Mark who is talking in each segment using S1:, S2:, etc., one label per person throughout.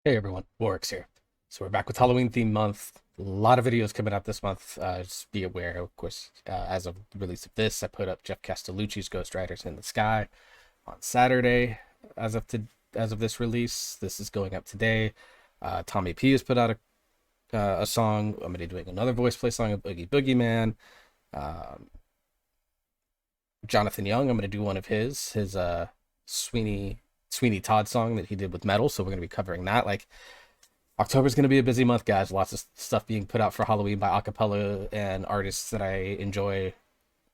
S1: Hey everyone, Warwick's here. So we're back with Halloween theme month. A lot of videos coming out this month. Just be aware, of course, as of the release of this, I put up Jeff Castellucci's Ghost Riders in the Sky on Saturday. As of this release, this is going up today. Tommy P has put out a song. I'm gonna be doing another voice play song of Boogie Boogie Man. Jonathan Young, I'm gonna do one of his Sweeney Todd song that he did with Metal. So we're gonna be covering that. Like, October's gonna be a busy month, guys. Lots of stuff being put out for Halloween by acapella and artists that I enjoy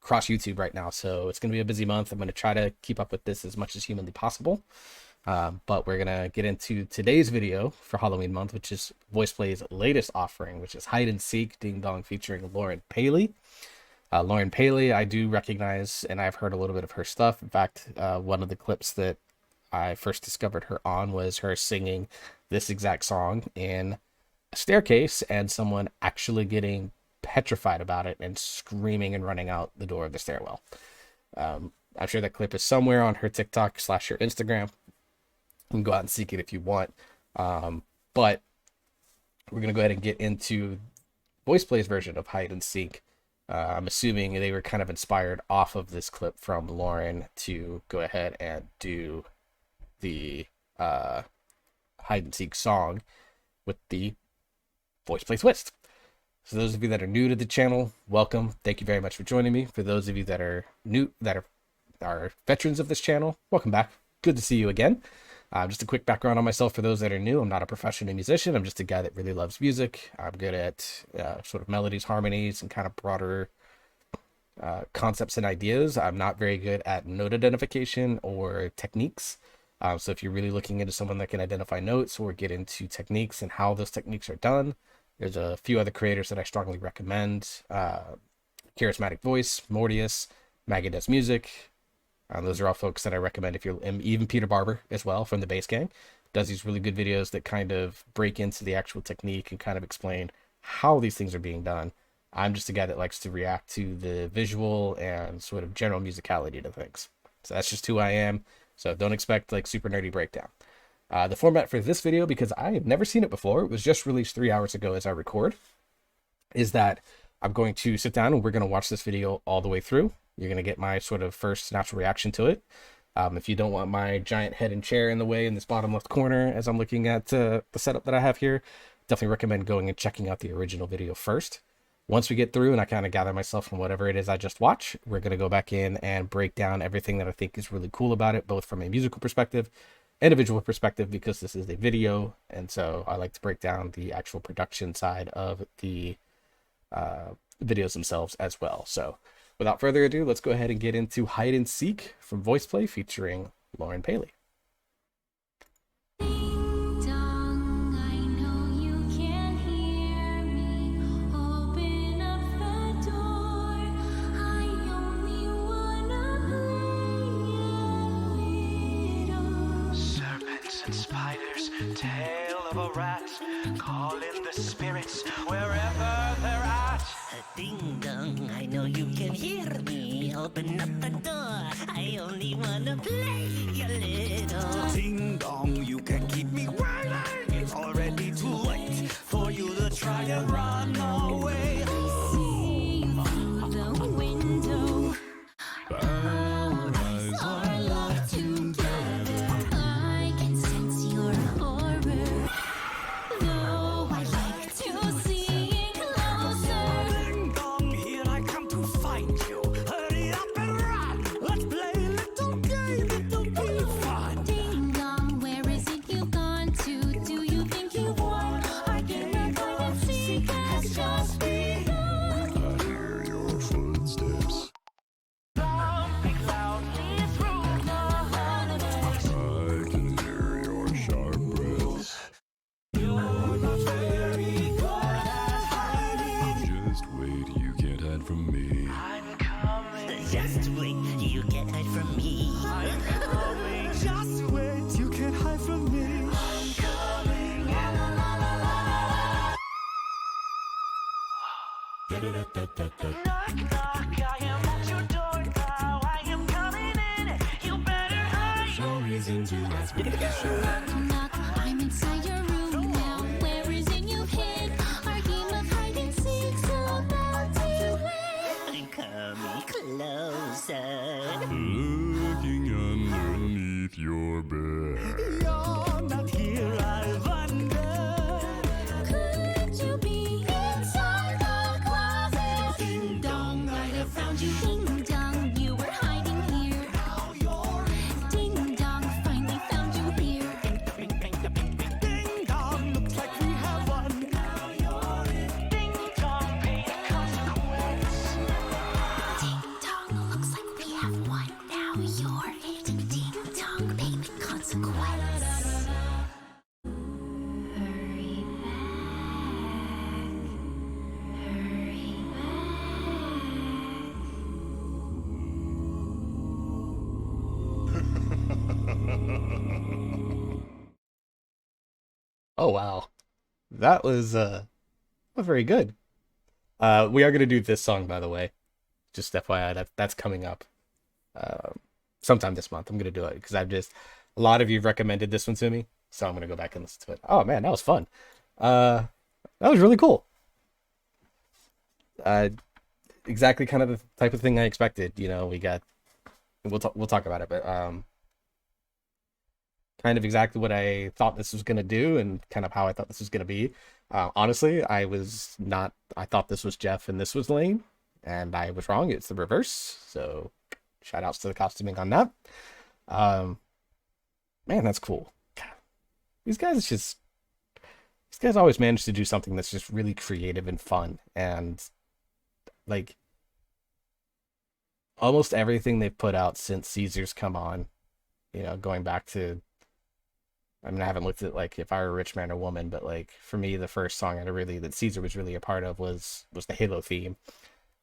S1: across YouTube right now. So it's gonna be a busy month. I'm gonna try to keep up with this as much as humanly possible. But we're gonna get into today's video for Halloween month, which is VoicePlay's latest offering, which is Hide and Seek Ding Dong featuring Lauren Paley. Lauren Paley, I do recognize, and I've heard a little bit of her stuff. In fact, one of the clips that I first discovered her on was her singing this exact song in a staircase and someone actually getting petrified about it and screaming and running out the door of the stairwell. I'm sure that clip is somewhere on her TikTok / her Instagram. You can go out and seek it if you want. But we're going to go ahead and get into VoicePlay's version of Hide and Seek. I'm assuming they were kind of inspired off of this clip from Lauren to go ahead and do the Hide and Seek song with the VoicePlay twist. So those of you that are new to the channel, welcome. Thank you very much for joining me. For those of you that are new, that are veterans of this channel, welcome back. Good to see you again. Just a quick background on myself for those that are new. I'm not a professional musician. I'm just a guy that really loves music. I'm good at sort of melodies, harmonies, and kind of broader concepts and ideas. I'm not very good at note identification or techniques. So if you're really looking into someone that can identify notes or get into techniques and how those techniques are done, there's a few other creators that I strongly recommend. Charismatic Voice, Mortius, Maggie Does Music. Those are all folks that I recommend if you're, and even Peter Barber as well from the Bass Gang does these really good videos that kind of break into the actual technique and kind of explain how these things are being done. I'm just a guy that likes to react to the visual and sort of general musicality to things. So that's just who I am. So don't expect like super nerdy breakdown. The format for this video, because I have never seen it before, it was just released 3 hours ago as I record, is that I'm going to sit down and we're going to watch this video all the way through. You're going to get my sort of first natural reaction to it. If you don't want my giant head and chair in the way in this bottom left corner as I'm looking at the setup that I have here, definitely recommend going and checking out the original video first. Once we get through and I kind of gather myself from whatever it is I just watched, we're going to go back in and break down everything that I think is really cool about it, both from a musical perspective and a visual perspective, because this is a video. And so I like to break down the actual production side of the videos themselves as well. So without further ado, let's go ahead and get into Hide and Seek from VoicePlay featuring Lauren Paley.
S2: And spiders, tail of a rat, calling the spirits wherever they're at.
S3: Ding dong, I know you can hear me. Open up the door, I only wanna play a little.
S2: Ding dong, you can keep me waiting. It's already too late for you to try and run away.
S3: I see you through the window. Our eyes are locked together. I can sense your horror, though I like to see it closer.
S2: Ding dong, here I come to find you. Hurry up and run. Let's play a little game, it'll be fun.
S3: Ding dong, where is it you've gone to? Do you think you won? Our game of hide and seek has just begun.
S4: I hear your footsteps.
S2: Stomping loudly through the hallways.
S4: I can hear your sharp breaths.
S2: You're not very good at hiding.
S4: Just wait, you can't hide from me.
S2: I'm coming.
S3: Just wait, you can't hide from me.
S2: I'm coming. Just wait, you can't hide from me. I'm coming. La, la, la, la, la, la. Knock, knock, I am at your door now. I am coming in. You better hide.
S4: No reason to ask me.
S3: Knock, knock, I'm inside your room.
S1: Oh wow, that was very good. We are gonna do this song, by the way. Just FYI, that's coming up sometime this month. I'm gonna do it because I've just a lot of you've recommended this one to me, so I'm gonna go back and listen to it. Oh man, that was fun. Uh, that was really cool. Uh, exactly kind of the type of thing I expected. You know, we got we'll talk about it, but kind of exactly what I thought this was gonna do and kind of how I thought this was gonna be. Honestly, I was not. I thought this was Jeff and this was Lane, and I was wrong. It's the reverse. So, shout outs to the costuming on that. Um, Man, that's cool. These guys just these guys always manage to do something that's just really creative and fun, and like almost everything they've put out since Caesar's come on. You know, going back to I mean, I haven't looked at like if I were a rich man or woman, but like for me, the first song that Caesar was really a part of was the Halo theme,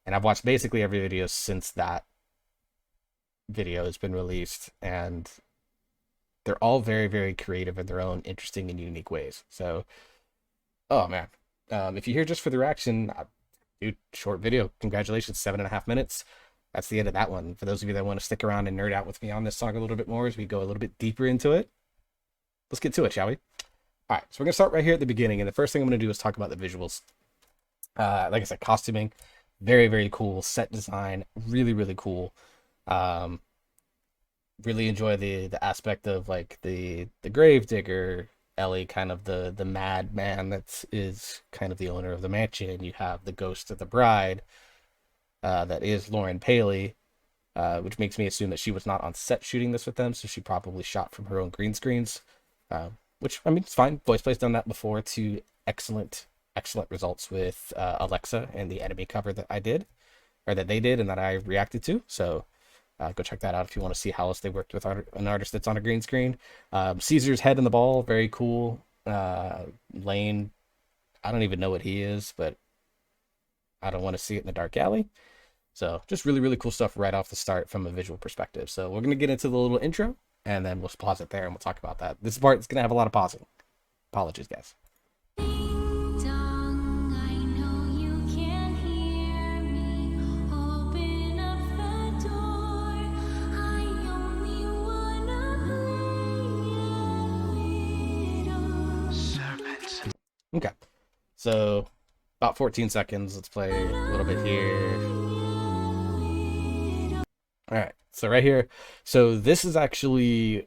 S1: and I've watched basically every video since that video has been released, and they're all very very creative in their own interesting and unique ways. So, oh man, if you're here just for the reaction, dude, short video. Congratulations, 7.5 minutes. That's the end of that one. For those of you that want to stick around and nerd out with me on this song a little bit more as we go a little bit deeper into it, let's get to it, shall we? All right, so we're gonna start right here at the beginning, and the first thing I'm gonna do is talk about the visuals. Like I said, costuming, very very cool. Set design, really really cool. Um, really enjoy the aspect of like the grave digger Ellie, kind of the madman that is kind of the owner of the mansion. You have the ghost of the bride, that is Lauren Paley, which makes me assume that she was not on set shooting this with them, so she probably shot from her own green screens. Which I mean, it's fine. Voice Play's done that before to excellent results with Alexa and the enemy cover that I did, or that they did, and that I reacted to. So go check that out if you want to see how else they worked with an artist that's on a green screen. Caesar's head in the ball, very cool. Lane, I don't even know what he is, but I don't want to see it in the dark alley. So just really, really cool stuff right off the start from a visual perspective. So we're going to get into the little intro, and then we'll pause it there and we'll talk about that. This part is going to have a lot of pausing. Apologies, guys.
S3: Ding dong, I know you can hear me. Open up the door. I only wanna play a little.
S2: Serpents.
S1: Okay. So about 14 seconds. Let's play a little bit here. All right. So right here. So this is actually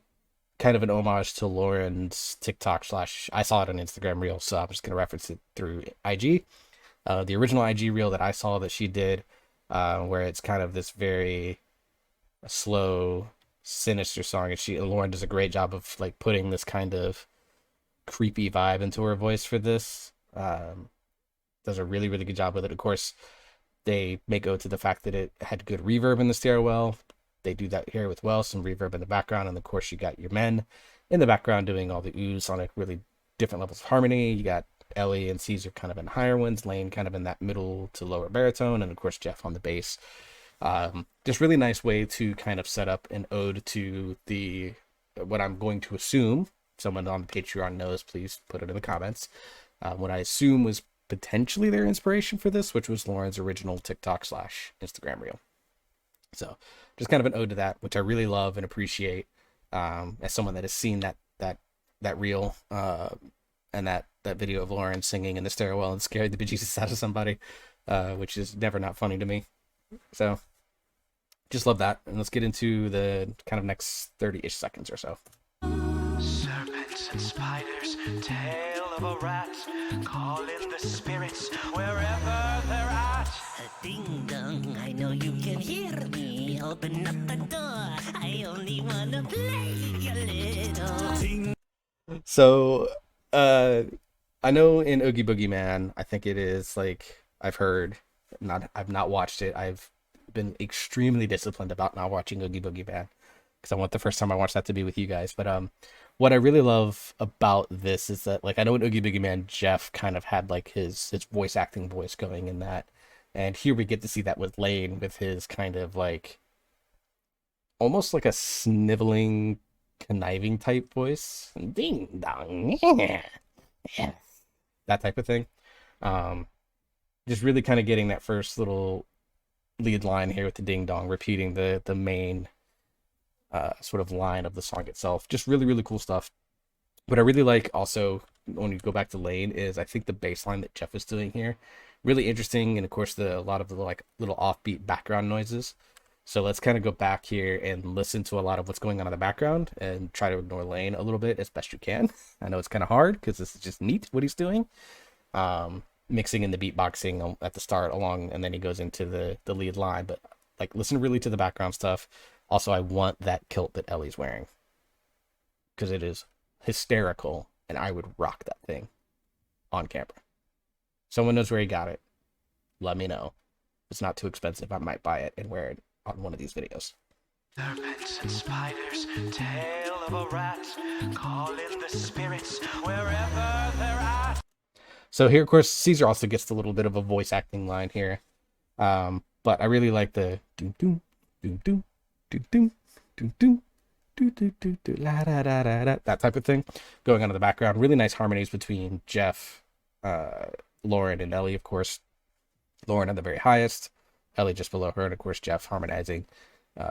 S1: kind of an homage to Lauren's TikTok slash, I saw it on Instagram reel, so I'm just going to reference it through IG. The original IG reel that I saw that she did, where it's kind of this very slow, sinister song, and Lauren does a great job of like putting this kind of creepy vibe into her voice for this. Does a really, really good job with it. Of course, they may go to the fact that it had good reverb in the stairwell. They do that here with some reverb in the background, and of course you got your men in the background doing all the oohs on a really different levels of harmony. You got Ellie and Caesar kind of in higher ones, Lane kind of in that middle to lower baritone, and of course Jeff on the bass. Just really nice way to kind of set up an ode to the what I'm going to assume, someone on the Patreon knows, please put it in the comments, what I assume was potentially their inspiration for this, which was Lauren's original TikTok slash Instagram reel. So just kind of an ode to that, which I really love and appreciate, as someone that has seen that reel, and that video of Lauren singing in the stairwell and scared the bejesus out of somebody, which is never not funny to me. So just love that. And let's get into the kind of next 30-ish seconds or so.
S2: Serpents and spiders, tail of a rat, calling the spirits wherever they're at.
S5: Ding dong, I know you can hear me. Open up the door. I only wanna play a little.
S1: So, I know in Oogie Boogie Man, I think it is like I've not watched it. I've been extremely disciplined about not watching Oogie Boogie Man because I want the first time I watch that to be with you guys. But what I really love about this is that, like, I know in Oogie Boogie Man, Jeff kind of had like his voice acting voice going in that, and here we get to see that with Lane with his kind of like almost like a sniveling, conniving type voice. Ding dong, yeah. Yeah, that type of thing. Um, just really kind of getting that first little lead line here with the ding dong, repeating the main sort of line of the song itself. Just really, really cool stuff. What I really like also when you go back to Lane is I think the bass line that Jeff is doing here, really interesting, and of course a lot of the like little offbeat background noises. So let's kind of go back here and listen to a lot of what's going on in the background and try to ignore Lane a little bit as best you can. I know it's kind of hard because this is just neat what he's doing. Mixing in the beatboxing at the start along, and then he goes into the lead line. But like, listen really to the background stuff. Also, I want that kilt that Ellie's wearing because it is hysterical, and I would rock that thing on camera. Someone knows where he got it. Let me know. If it's not too expensive, I might buy it and wear it on one of these videos.
S2: Serpents and spiders, tail of a rat, call in the spirits wherever they're at.
S1: So here, of course, Caesar also gets a little bit of a voice acting line here. But I really like the doom doom doom doom doom doom doom doom do do do do la da da da da, that type of thing going on in the background. Really nice harmonies between Jeff, Lauren, and Ellie, of course. Lauren at the very highest, Ellie just below her, and of course Jeff harmonizing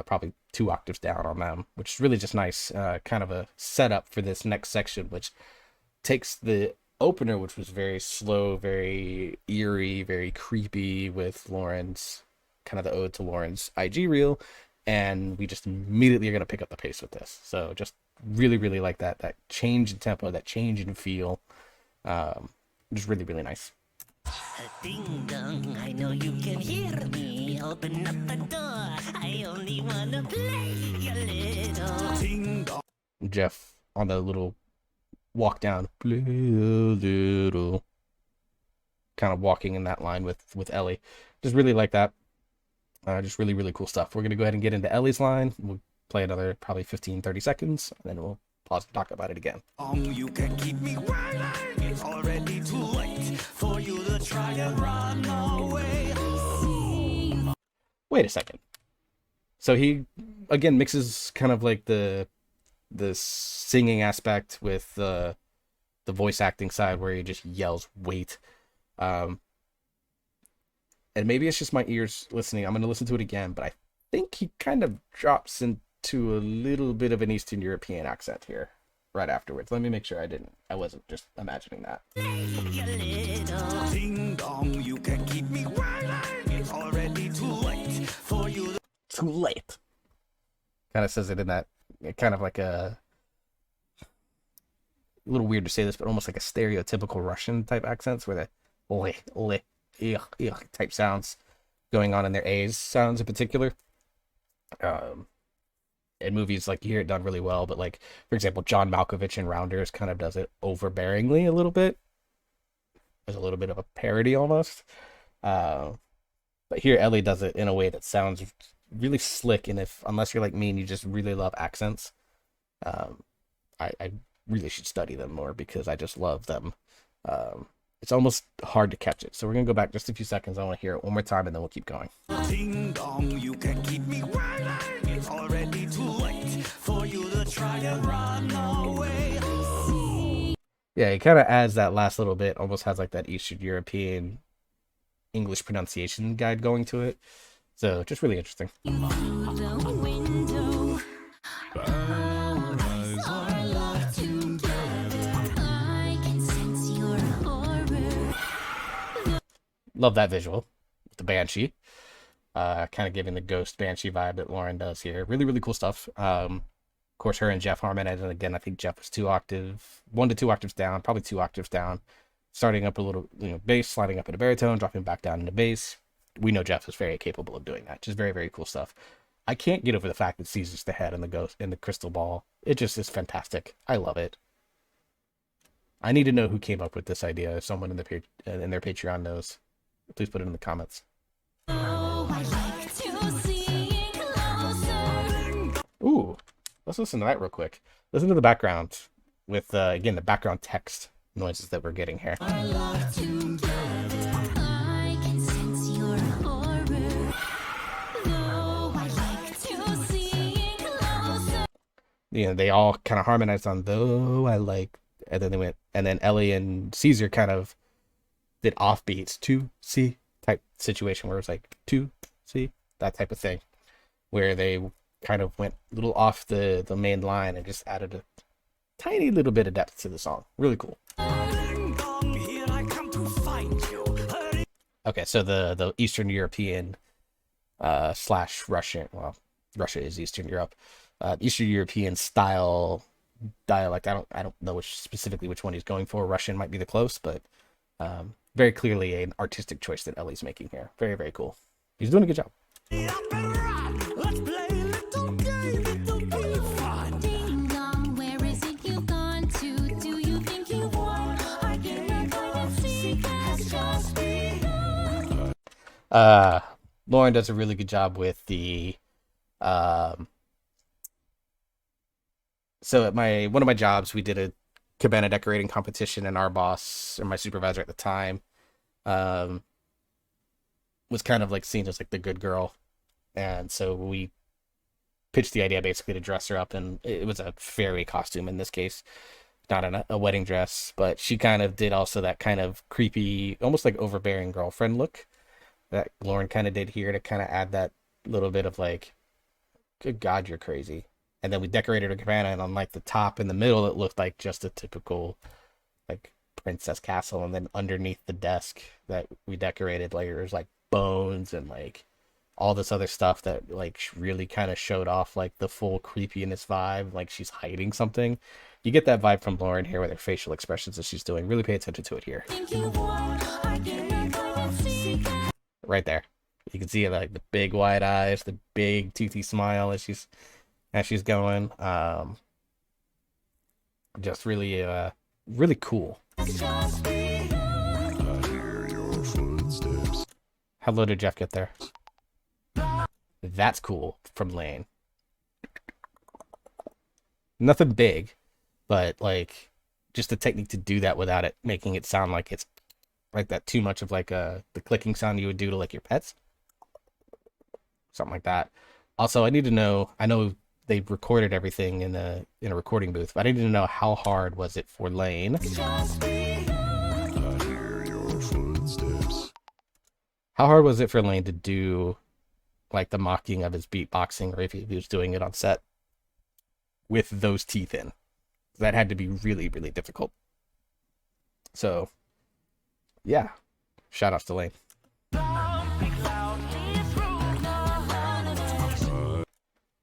S1: probably 2 octaves down on them, which is really just nice. Kind of a setup for this next section, which takes the opener, which was very slow, very eerie, very creepy, with Lauren's kind of the ode to Lauren's IG reel, and we just immediately are going to pick up the pace with this. So just really, really like that change in tempo, that change in feel. Just really, really nice.
S5: Ding dong, I know you can hear me. Open up the door. I only wanna play a little. Ding dong.
S1: Jeff on the little walk down, play a little, kind of walking in that line with Ellie. Just really like that. Just really, really cool stuff. We're going to go ahead and get into Ellie's line. We'll play another probably 15-30 seconds, and then we'll pause and talk about it again.
S5: You can keep me whining. It's already too late for you to try and run away.
S1: Wait a second. So he, again, mixes kind of like the singing aspect with the voice acting side, where he just yells wait. And maybe it's just my ears listening. I'm going to listen to it again, but I think he kind of drops into a little bit of an Eastern European accent here right afterwards. Let me make sure I wasn't just imagining that.
S5: Ding dong, you can keep me whining. It's already too late for you.
S1: Too late. Kind of says it in that kind of like a little weird to say this, but almost like a stereotypical Russian type accents, where the type sounds going on in their A's sounds in particular. In movies, like, you hear it done really well, but like, for example, John Malkovich in Rounders kind of does it overbearingly a little bit. There's a little bit of a parody almost. But here Ellie does it in a way that sounds really slick, and unless you're like me and you just really love accents, I really should study them more, because I just love them. It's almost hard to catch it. So we're going to go back just a few seconds. I want to hear it one more time, and then we'll keep going.
S5: Ding dong, you can keep me whining. It's already too late for you to try and run away.
S1: Yeah, he kind of adds that last little bit, almost has like that Eastern European English pronunciation guide going to it. So just really interesting. Love that visual with the Banshee. Kind of giving the ghost Banshee vibe that Lauren does here. Really, really cool stuff. Of course, her and Jeff harmonized, and again, I think Jeff was 1 to 2 octaves down, probably 2 octaves down, starting up a little, bass, sliding up into baritone, dropping back down into bass. We know Jeff is very capable of doing that. Just very, very cool stuff. I can't get over the fact that Caesar's the head and the ghost and the crystal ball. It just is fantastic. I love it. I need to know who came up with this idea. If someone in their Patreon knows, please put it in the comments. Ooh, let's listen to that real quick. Listen to the background with, again, the background text noises that we're getting here. They all kind of harmonize on though I like and then they went, and then Ellie and Caesar kind of did offbeats, 2C type situation where it was like 2C, that type of thing, where they kind of went a little off the main line and just added a tiny little bit of depth to the song. Really cool.
S5: Ding dong, here I come to find you.
S1: Okay, so the Eastern European slash Russian, well, Russia is Eastern Europe, Eastern European style dialect. I don't know specifically which one he's going for. Russian might be the close, but very clearly an artistic choice that Ellie's making here. Very, very cool. He's doing a good job.
S5: Up and run. Let's play a little game. It'll be fun.
S3: Ding dong, where is it you've gone to? Do you think you won? I cannot find a secret has just begun.
S1: Lauren does a really good job with the so at one of my jobs, we did a cabana decorating competition, and our boss, or my supervisor at the time, was kind of like seen as like the good girl, and so we pitched the idea basically to dress her up, and it was a fairy costume in this case, not a wedding dress, but she kind of did also that kind of creepy, almost like overbearing girlfriend look that Lauren kind of did here to kind of add that little bit of like, good God, you're crazy. And then we decorated her cabana, and on like the top in the middle, it looked like just a typical like princess castle. And then underneath the desk that we decorated, like there's like bones and like all this other stuff that like really kind of showed off like the full creepiness vibe, like she's hiding something. You get that vibe from Lauren here with her facial expressions that she's doing. Really pay attention to it here.
S3: Think you won? I cannot find a secret.
S1: Right there. You can see like the big wide eyes, the big toothy smile as she's going. Just really really cool.
S3: Has just begun.
S4: I hear your footsteps.
S1: How low did Jeff get there? That's cool from Lane. Nothing big, but like just the technique to do that without it making it sound like it's like that too much of like the clicking sound you would do to like your pets. Something like that. Also, I need to know, I know they recorded everything in a recording booth, but I need to know how hard was it for Lane?
S3: Just begun.
S4: I hear your footsteps.
S1: How hard was it for Lane to do like the mocking of his beatboxing, or if he was doing it on set with those teeth in? That had to be really, really difficult. So, yeah. Shout outs to Lane.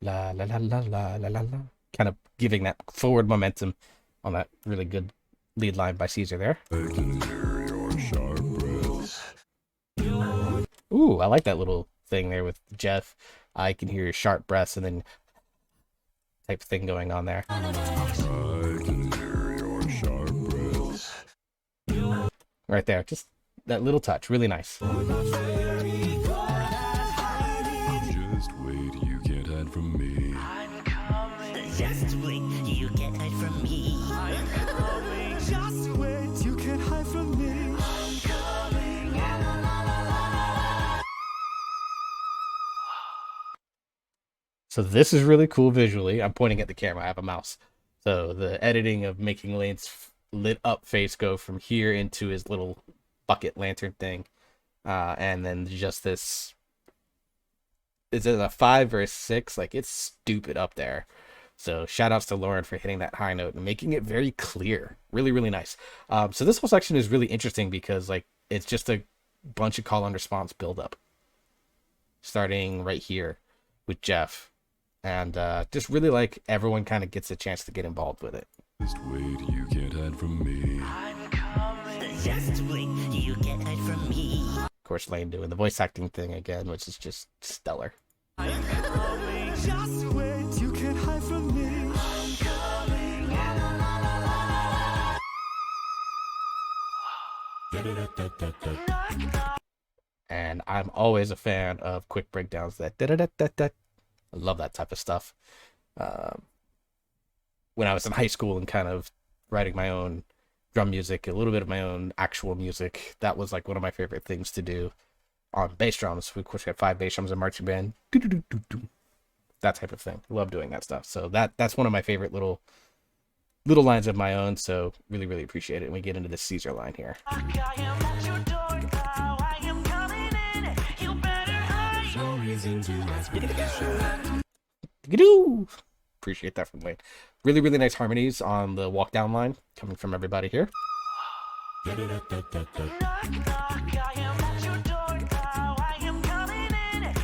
S1: La la la la la la la la. Kind of giving that forward momentum on that really good lead line by Caesar there.
S4: I can hear your sharp breaths.
S1: Ooh, I like that little thing there with Jeff. I can hear your sharp breaths and then type thing going on there.
S4: I can hear your sharp breaths.
S1: Right there. Just that little touch. Really nice.
S4: Just wait, you can't hide from me.
S2: I'm coming.
S5: Just wait, you can't hide from me.
S2: I'm coming.
S5: Just wait, you can't hide from me.
S2: I'm coming.
S1: So this is really cool visually. I'm pointing at the camera. I have a mouse. So the editing of making Lane's lit up face go from here into his little bucket lantern thing. And then just this, is it a 5 or a 6? Like, it's stupid up there. So shout outs to Lauren for hitting that high note and making it very clear. Really, really nice. So this whole section is really interesting because like it's just a bunch of call and response buildup. Starting right here with Jeff. And just really like everyone kind of gets a chance to get involved with it.
S4: Just wait, you can't hide from me.
S2: I'm coming.
S5: Just wait, you can't hide from me.
S1: Of course, Lane doing the voice acting thing again, which is just stellar.
S2: I'm coming.
S5: Just wait, you can't hide from me.
S2: I'm coming.
S1: And I'm always a fan of quick breakdowns that da-da-da-da-da. I love that type of stuff. When I was in high school and kind of writing my own drum music, a little bit of my own actual music, that was like one of my favorite things to do on bass drums. We, of course, had 5 bass drums in marching band. That type of thing. Love doing that stuff. So that's one of my favorite little little lines of my own, so really, really appreciate it. And we get into the Caesar line here.
S2: I am at your door now. I am coming in. You better hide.
S4: No reason to expectation.
S1: Doo! Appreciate that from Wayne. Really, really nice harmonies on the walk down line coming from everybody here.
S2: Knock, knock. I am at your door now. I am coming in.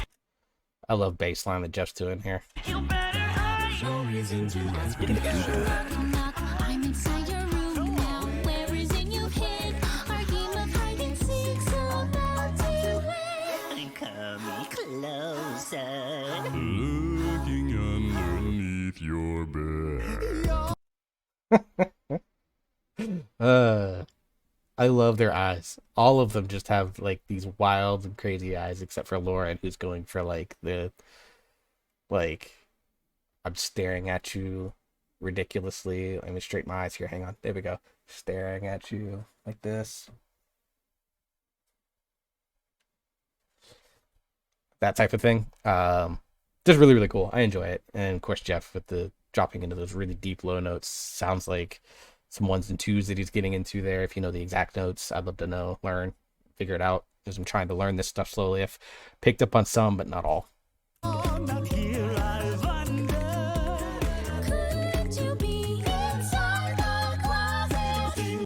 S1: I love bass line that Jeff's doing here.
S2: You better hide.
S4: No reason to expectation.
S3: Knock, I'm inside your room now. Where is it you've hid? Our game of hide and seek's about to end.
S5: Come closer.
S4: Looking underneath your bed.
S1: I love their eyes. All of them just have like these wild and crazy eyes, except for Lauren, who's going for like the I'm staring at you ridiculously. Let me straighten my eyes here. Hang on. There we go. Staring at you like this. That type of thing. Just really, really cool. I enjoy it. And of course, Jeff with the dropping into those really deep low notes sounds like some ones and twos that he's getting into there. If you know the exact notes, I'd love to know, learn, figure it out. Because I'm trying to learn this stuff slowly. I've picked up on some, but not all.
S5: Now here I wonder.
S3: Could you be inside the closet?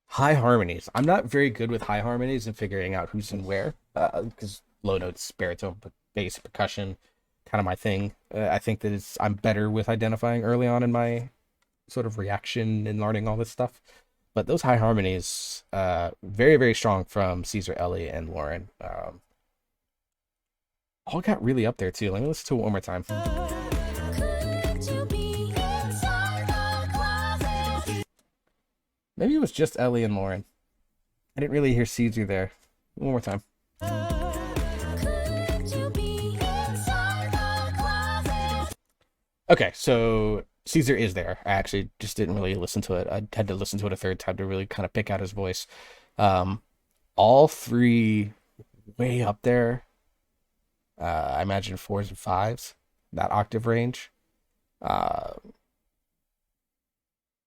S1: High harmonies. I'm not very good with high harmonies and figuring out who's in where. Because low notes, baritone, bass, percussion, kind of my thing. I think that I'm better with identifying early on in my sort of reaction and learning all this stuff. But those high harmonies, very, very strong from Caesar, Ellie, and Lauren. All got really up there too. Let me listen to it one more time.
S3: Could you be inside the closet?
S1: Maybe it was just Ellie and Lauren. I didn't really hear Caesar there. One more time.
S3: Could you be inside the closet?
S1: Okay, so Caesar is there. I actually just didn't really listen to it. I had to listen to it a third time to really kind of pick out his voice. All three way up there. I imagine fours and fives, that octave range.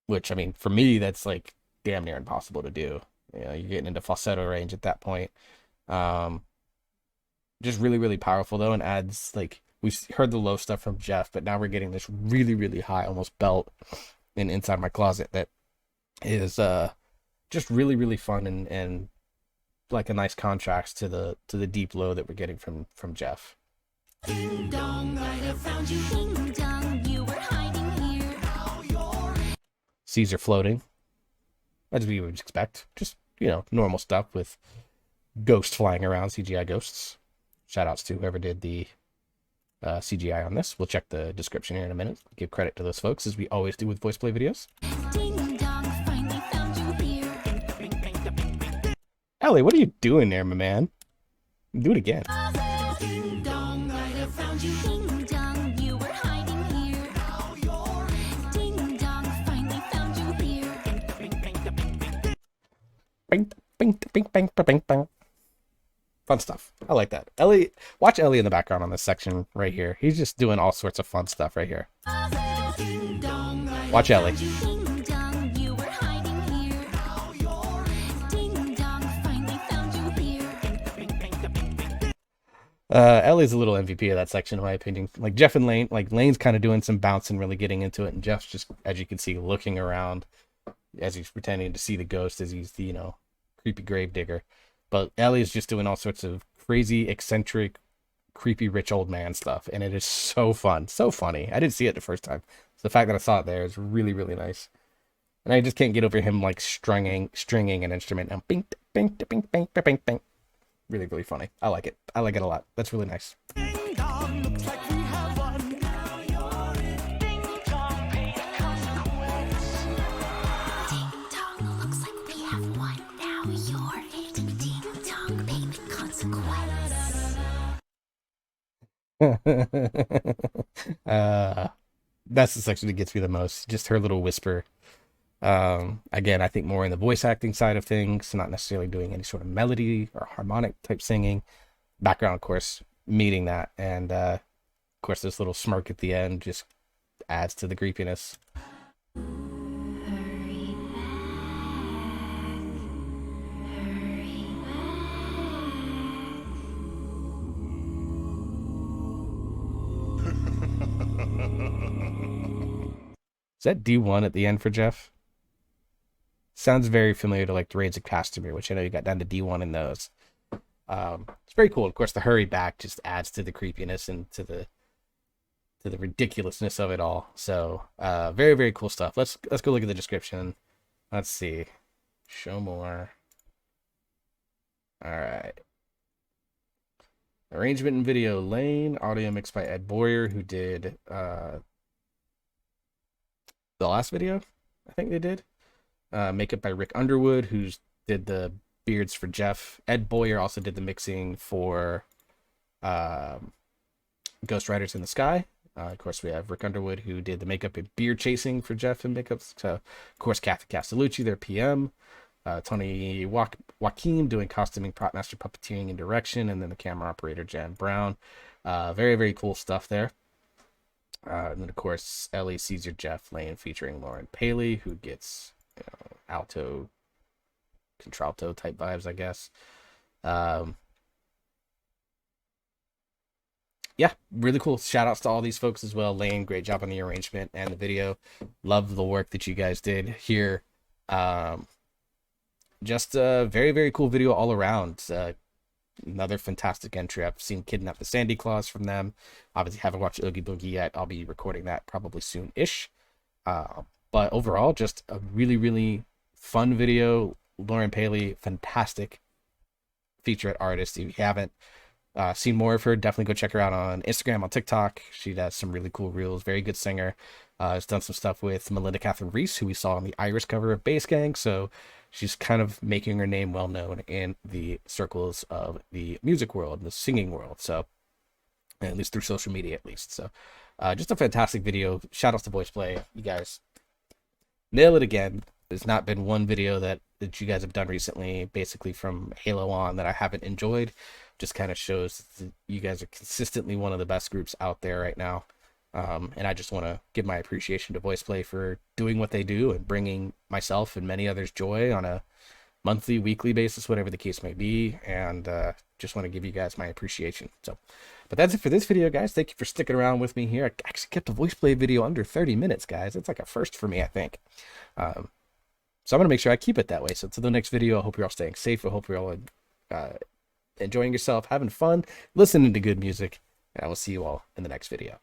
S1: Which, I mean, for me, that's like damn near impossible to do. You know, you're getting into falsetto range at that point. Just really, really powerful though, and adds like we've heard the low stuff from Jeff, but now we're getting this really, really high, almost belt in Inside My Closet that is just really, really fun and like a nice contrast to the deep low that we're getting from Jeff.
S3: Ding dong, I have found you. Ding dong, you were hiding here.
S1: Caesar floating, as we would expect. Just, you know, normal stuff with ghosts flying around, CGI ghosts. Shout outs to whoever did the CGI on this. We'll check the description here in a minute. Give credit to those folks, as we always do with voice play videos.
S3: Ding dong, finally found you here.
S1: Ellie, what are you doing there, my man? Do it again.
S3: Ding dong, I have found you. Ding dong, you were hiding here. Ding dong, finally found you here.
S1: Bing, bing, bing, bing, bing, bing. Fun stuff. I like that. Ellie, watch Ellie in the background on this section right here. He's just doing all sorts of fun stuff right here. Watch Ellie.
S3: Ding dong, you were hiding here. Ding dong, finally found you here.
S1: Ellie's a little MVP of that section, in my opinion. Like Jeff and Lane, like Lane's kind of doing some bouncing, really getting into it, and Jeff's just, as you can see, looking around as he's pretending to see the ghost, as he's the, you know, creepy grave digger. But Ellie's just doing all sorts of crazy, eccentric, creepy, rich old man stuff, and it is so fun, so funny. I didn't see it the first time. So the fact that I saw it there is really, really nice. And I just can't get over him like stringing an instrument and bing, bing, bing, bing, bing, bing, bing. Really, really funny. I like it. I like it a lot. That's really nice.
S5: Ding dong, looks like we have one.
S2: Now you're in. Ding dong, pay the consequence.
S3: Ding dong, looks like we have one. Now you're it. Ding dong, pay the consequence.
S1: That's the section that gets me the most. Just her little whisper. Again, I think more in the voice acting side of things, not necessarily doing any sort of melody or harmonic type singing. Background, of course, meeting that, and of course, this little smirk at the end just adds to the creepiness.
S3: Hurry back. Hurry
S1: Is that D1 at the end for Jeff? Sounds very familiar to like the Raids of Castamere, which I know you got down to D1 in those. It's very cool. Of course, the hurry back just adds to the creepiness and to the ridiculousness of it all. So, very, very cool stuff. Let's go look at the description. Let's see. Show more. All right. Arrangement and video, Lane. Audio mixed by Ed Boyer, who did the last video, I think they did. Makeup by Rick Underwood, who did the beards for Jeff. Ed Boyer also did the mixing for Ghost Riders in the Sky. Of course, we have Rick Underwood, who did the makeup and beard chasing for Jeff and makeup. So, of course, Kathy Castellucci, their PM. Tony Joaquin doing costuming, prop master, puppeteering, and direction. And then the camera operator, Jan Brown. Very, very cool stuff there. And then, of course, Ellie, Caesar, Jeff, Lane, featuring Lauren Paley, who gets alto, contralto type vibes, I guess. Yeah, really cool. Shout outs to all these folks as well. Lane, great job on the arrangement and the video. Love the work that you guys did here. Just a very, very cool video all around. Another fantastic entry. I've seen Kidnap the Sandy Claus from them. Obviously, haven't watched Oogie Boogie yet. I'll be recording that probably soon-ish. But overall, just a really, really fun video. Lauren Paley, fantastic featurette artist. If you haven't seen more of her, definitely go check her out on Instagram, on TikTok. She does some really cool reels. Very good singer. Has done some stuff with Melinda Catherine Reese, who we saw on the Iris cover of Bass Gang. So she's kind of making her name well known in the circles of the music world, the singing world. So at least through social media, at least. So just a fantastic video. Shout out to Voice Play. You guys nail it again. There's not been one video that you guys have done recently, basically from Halo on, that I haven't enjoyed. Just kind of shows that you guys are consistently one of the best groups out there right now. And I just want to give my appreciation to Voice Play for doing what they do and bringing myself and many others joy on a monthly, weekly basis, whatever the case may be. And just want to give you guys my appreciation. So, but that's it for this video, guys. Thank you for sticking around with me here. I actually kept a Voice Play video under 30 minutes, guys. It's like a first for me, I think. So I'm going to make sure I keep it that way. So to the next video, I hope you're all staying safe. I hope you're all enjoying yourself, having fun, listening to good music. And I will see you all in the next video.